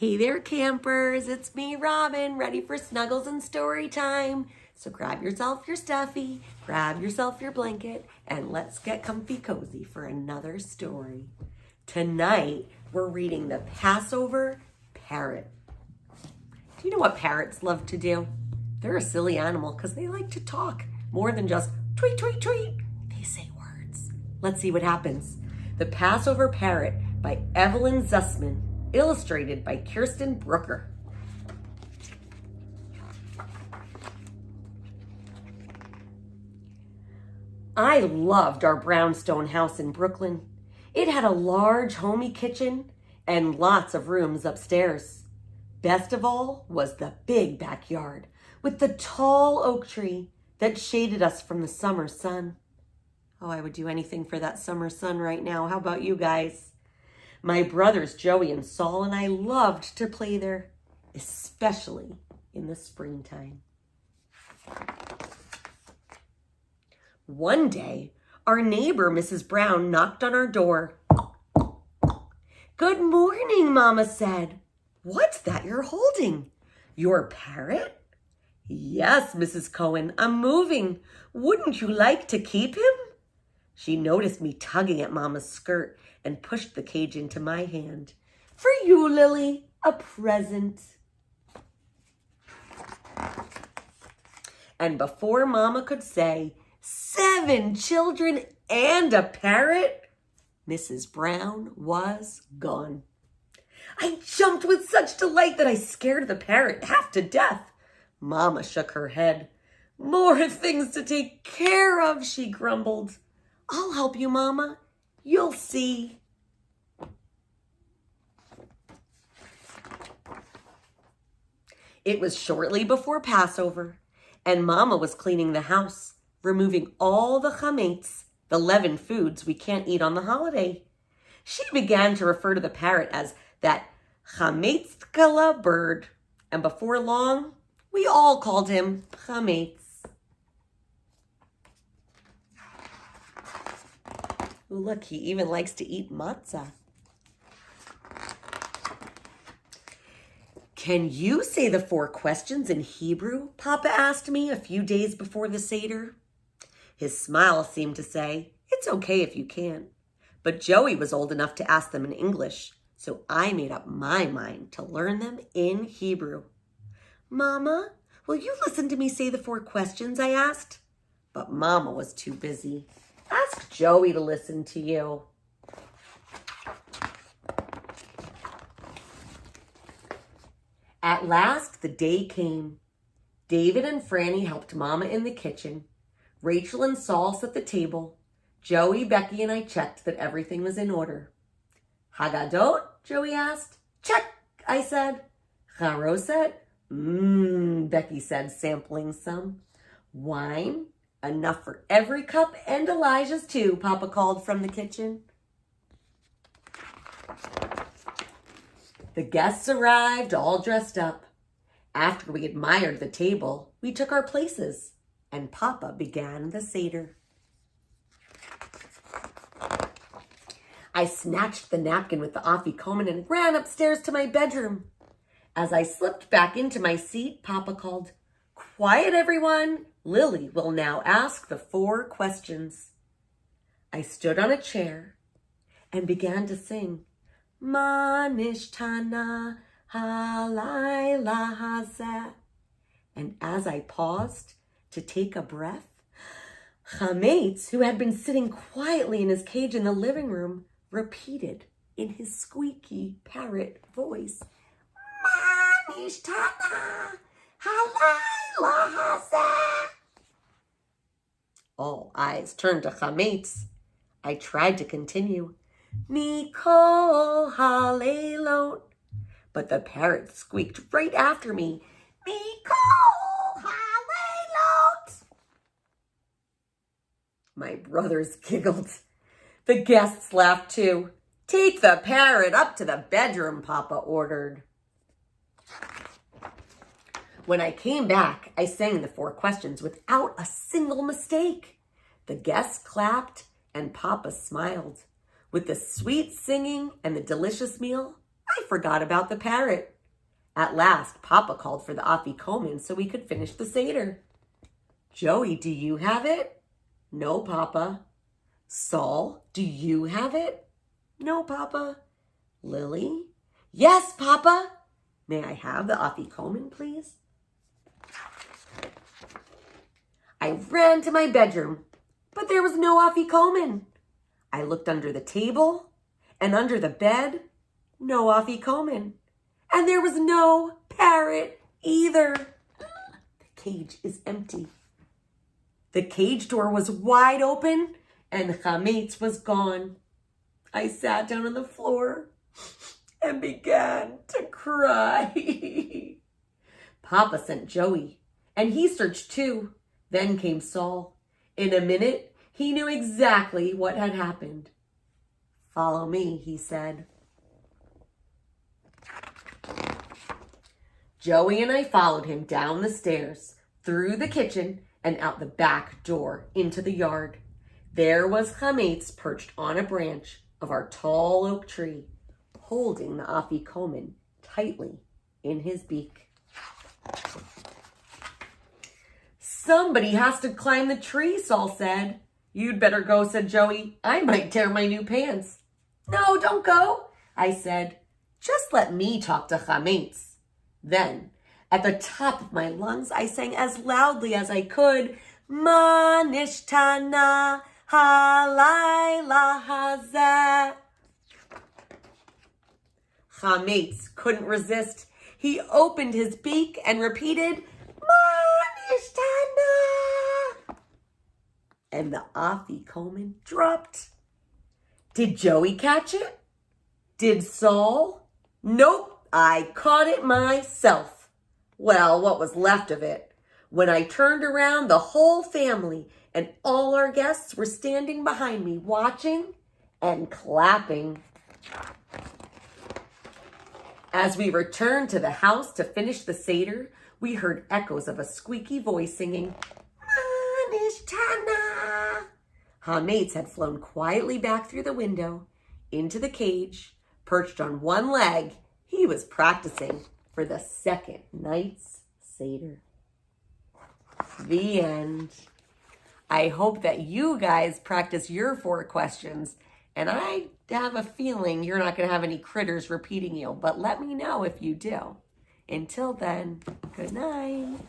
Hey there, campers. It's me, Robin, ready for snuggles and story time. So grab yourself your stuffy, grab yourself your blanket, and let's get comfy cozy for another story. Tonight, we're reading The Passover Parrot. Do you know what parrots love to do? They're a silly animal because they like to talk more than just tweet, tweet, tweet. They say words. Let's see what happens. The Passover Parrot by Evelyn Zussman. Illustrated by Kirsten Brooker. I loved our brownstone house in Brooklyn. It had a large, homey kitchen and lots of rooms upstairs. Best of all was the big backyard with the tall oak tree that shaded us from the summer sun. Oh, I would do anything for that summer sun right now. How about you guys? My brothers Joey and Saul and I loved to play there, especially in the springtime. One day, our neighbor, Mrs. Brown, knocked on our door. "Good morning," Mama said. "What's that you're holding? Your parrot?" "Yes, Mrs. Cohen, I'm moving. Wouldn't you like to keep him?" She noticed me tugging at Mama's skirt and pushed the cage into my hand. "For you, Lily, a present." And before Mama could say, 7 children and a parrot, Mrs. Brown was gone. I jumped with such delight that I scared the parrot half to death. Mama shook her head. "More things to take care of," she grumbled. "I'll help you, Mama. You'll see." It was shortly before Passover, and Mama was cleaning the house, removing all the chametz, the leavened foods we can't eat on the holiday. She began to refer to the parrot as that chametzkala bird, and before long, we all called him Chametz. Look, he even likes to eat matzah. "Can you say the 4 questions in Hebrew?" Papa asked me a few days before the Seder. His smile seemed to say, "It's okay if you can't." But Joey was old enough to ask them in English, so I made up my mind to learn them in Hebrew. "Mama, will you listen to me say the 4 questions?" I asked. But Mama was too busy. "Ask Joey to listen to you." At last, the day came. David and Franny helped Mama in the kitchen. Rachel and Saul set the table. Joey, Becky, and I checked that everything was in order. "Haggadot?" Joey asked. "Check," I said. "Charoset?" Becky said, sampling some. "Wine? Enough for every cup and Elijah's too," Papa called from the kitchen. The guests arrived all dressed up. After we admired the table, we took our places, and Papa began the Seder. I snatched the napkin with the afikoman and ran upstairs to my bedroom. As I slipped back into my seat, Papa called, "Quiet, everyone. Lily will now ask the 4 questions." I stood on a chair and began to sing, "Ma nishtana halayla hazeh." And as I paused to take a breath, Chametz, who had been sitting quietly in his cage in the living room, repeated in his squeaky parrot voice, "Ma nishtana halayla hazeh." All eyes turned to Chametz. I tried to continue, "Mikol halelot," but the parrot squeaked right after me, "Mikol halelot." My brothers giggled. The guests laughed too. "Take the parrot up to the bedroom," Papa ordered. When I came back, I sang the 4 questions without a single mistake. The guests clapped and Papa smiled. With the sweet singing and the delicious meal, I forgot about the parrot. At last, Papa called for the afikoman so we could finish the Seder. Joey, do you have it? No, Papa. Saul, do you have it? No, Papa. Lily? Yes, Papa. May I have the afikoman, please? I ran to my bedroom, but there was no afikoman. I looked under the table and under the bed, no afikoman. And there was no parrot either. The cage is empty. The cage door was wide open and chametz was gone. I sat down on the floor and began to cry. Papa sent Joey, and he searched too. Then came Saul. In a minute, he knew exactly what had happened. Follow me, he said. Joey and I followed him down the stairs, through the kitchen, and out the back door into the yard. There was chametz perched on a branch of our tall oak tree, holding the afikoman tightly in his beak. Somebody has to climb the tree, Saul said. You'd better go, said Joey. I might tear my new pants. No, don't go, I said. Just let me talk to chametz. Then, at the top of my lungs, I sang as loudly as I could, Ma nishtana halayla hazeh. Chametz couldn't resist. He opened his beak and repeated, Ma nishtana. And the afikoman dropped. Did Joey catch it? Did Saul? Nope. I caught it myself. Well, what was left of it. When I turned around, the whole family and all our guests were standing behind me, watching and clapping. As we returned to the house to finish the Seder, we heard echoes of a squeaky voice singing, Manishtana. Chametz had flown quietly back through the window into the cage, perched on one leg. He was practicing for the second night's Seder. The end. I hope that you guys practice your 4 questions, and I have a feeling you're not going to have any critters repeating you, but let me know if you do. Until then, good night.